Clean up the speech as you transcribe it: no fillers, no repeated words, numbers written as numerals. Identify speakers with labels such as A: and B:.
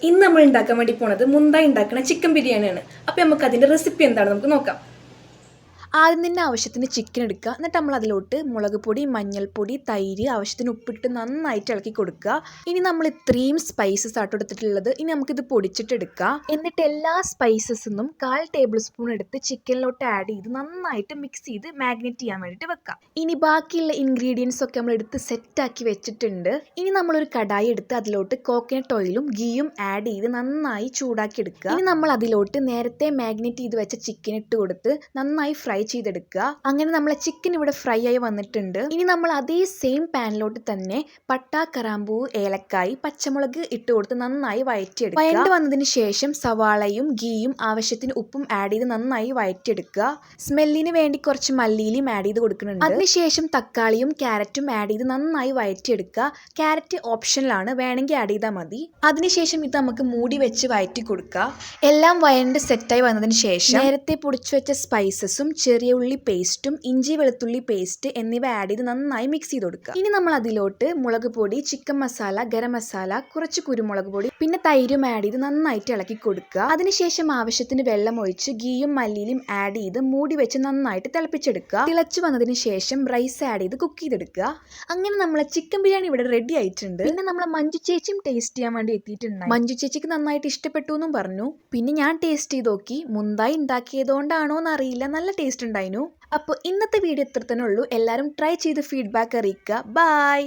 A: ഇന്ന് നമ്മൾ ഉണ്ടാക്കാൻ വേണ്ടി പോണത് മുന്തായി ഉണ്ടാക്കുന്ന ചിക്കൻ ബിരിയാണിയാണ്. അപ്പോൾ നമുക്ക് അതിൻ്റെ റെസിപ്പി എന്താണെന്ന് നമുക്ക് നോക്കാം. ആദ്യം തന്നെ ആവശ്യത്തിന് ചിക്കൻ എടുക്കുക. എന്നിട്ട് നമ്മൾ അതിലോട്ട് മുളക് പൊടി, മഞ്ഞൾപ്പൊടി, തൈര്, ആവശ്യത്തിന് ഉപ്പിട്ട് നന്നായിട്ട് ഇളക്കി കൊടുക്കുക. ഇനി നമ്മൾ ഇത്രയും സ്പൈസസ് ആയിട്ട് എടുത്തിട്ടുള്ളത്. ഇനി നമുക്കിത് പൊടിച്ചിട്ടെടുക്കാം. എന്നിട്ട് എല്ലാ സ്പൈസസിനും 1/4 ടേബിൾ സ്പൂൺ എടുത്ത് ചിക്കനിലോട്ട് ആഡ് ചെയ്ത് നന്നായിട്ട് മിക്സ് ചെയ്ത് മാഗ്നേറ്റ് ചെയ്യാൻ വേണ്ടിയിട്ട് വെക്കാം. ഇനി ബാക്കിയുള്ള ഇൻഗ്രീഡിയൻസ് ഒക്കെ നമ്മൾ എടുത്ത് സെറ്റാക്കി വെച്ചിട്ടുണ്ട്. ഇനി നമ്മളൊരു കടായി എടുത്ത് അതിലോട്ട് കോക്കനട്ട് ഓയിലും ഗീയും ആഡ് ചെയ്ത് നന്നായി ചൂടാക്കി എടുക്കുക. ഇനി നമ്മൾ അതിലോട്ട് നേരത്തെ മാഗ്നേറ്റ് ചെയ്ത് വെച്ച ചിക്കൻ ഇട്ട് കൊടുത്ത് നന്നായി ഫ്രൈ ചെയ്തെടുക്കുക. അങ്ങനെ നമ്മളെ ചിക്കൻ ഇവിടെ ഫ്രൈ ആയി വന്നിട്ടുണ്ട്. ഇനി നമ്മൾ അതേ സെയിം പാനിലോട്ട് തന്നെ പട്ട, കറാമ്പൂ, ഏലക്കായ്, പച്ചമുളക് ഇട്ട് കൊടുത്ത് നന്നായി വഴറ്റിയെടുക്കുക. വഴണ്ട് വന്നതിന് ശേഷം സവാളയും ഗീയും ആവശ്യത്തിന് ഉപ്പും ആഡ് ചെയ്ത് നന്നായി വഴറ്റിയെടുക്കുക. സ്മെല്ലിന് വേണ്ടി കുറച്ച് മല്ലിയിലും ആഡ് ചെയ്ത് കൊടുക്കുന്നുണ്ട്. അതിനുശേഷം തക്കാളിയും ക്യാരറ്റും ആഡ് ചെയ്ത് നന്നായി വഴറ്റിയെടുക്കുക. ക്യാരറ്റ് ഓപ്ഷനിലാണ്, വേണമെങ്കിൽ ആഡ് ചെയ്താൽ മതി. അതിനുശേഷം ഇത് നമുക്ക് മൂടി വെച്ച് വഴറ്റി കൊടുക്കുക. എല്ലാം വഴണ്ട് സെറ്റായി വന്നതിന് ശേഷം നേരത്തെ പൊടിച്ചു വെച്ച സ്പൈസസും ചെറിയ ഉള്ളി പേസ്റ്റും ഇഞ്ചി വെളുത്തുള്ളി പേസ്റ്റ് എന്നിവ ആഡ് ചെയ്ത് നന്നായി മിക്സ് ചെയ്ത് കൊടുക്കുക. ഇനി നമ്മൾ അതിലോട്ട് മുളക് പൊടി, ചിക്കൻ മസാല, ഗരം മസാല, കുറച്ച് കുരുമുളക് പൊടി, പിന്നെ തൈരും ആഡ് ചെയ്ത് നന്നായിട്ട് ഇളക്കി കൊടുക്കുക. അതിനുശേഷം ആവശ്യത്തിന് വെള്ളം ഒഴിച്ച് ഗീയും മല്ലിയിലും ആഡ് ചെയ്ത് മൂടി വെച്ച് നന്നായിട്ട് തിളപ്പിച്ചെടുക്കുക. തിളച്ചു വന്നതിന് ശേഷം റൈസ് ആഡ് ചെയ്ത് കുക്ക് ചെയ്തെടുക്കുക. അങ്ങനെ നമ്മളെ ചിക്കൻ ബിരിയാണി ഇവിടെ റെഡി ആയിട്ടുണ്ട്. പിന്നെ നമ്മളെ മഞ്ജു ചേച്ചിയും ടേസ്റ്റ് ചെയ്യാൻ വേണ്ടി എത്തിയിട്ടുണ്ട്. മഞ്ജു ചേച്ചിക്ക് നന്നായിട്ട് ഇഷ്ടപ്പെട്ടു എന്നും പറഞ്ഞു. പിന്നെ ഞാൻ ടേസ്റ്റ് ചെയ്ത് നോക്കി. മുന്തായി ഉണ്ടാക്കിയതുകൊണ്ടാണോ എന്നറിയില്ല, നല്ല ടേസ്റ്റ് ഉണ്ടായിരുന്നു. അപ്പോൾ ഇന്നത്തെ വീഡിയോ ഇത്ര തന്നെ ഉള്ളൂ. എല്ലാവരും ട്രൈ ചെയ്ത് ഫീഡ്ബാക്ക് അറിയിക്കുക. ബൈ.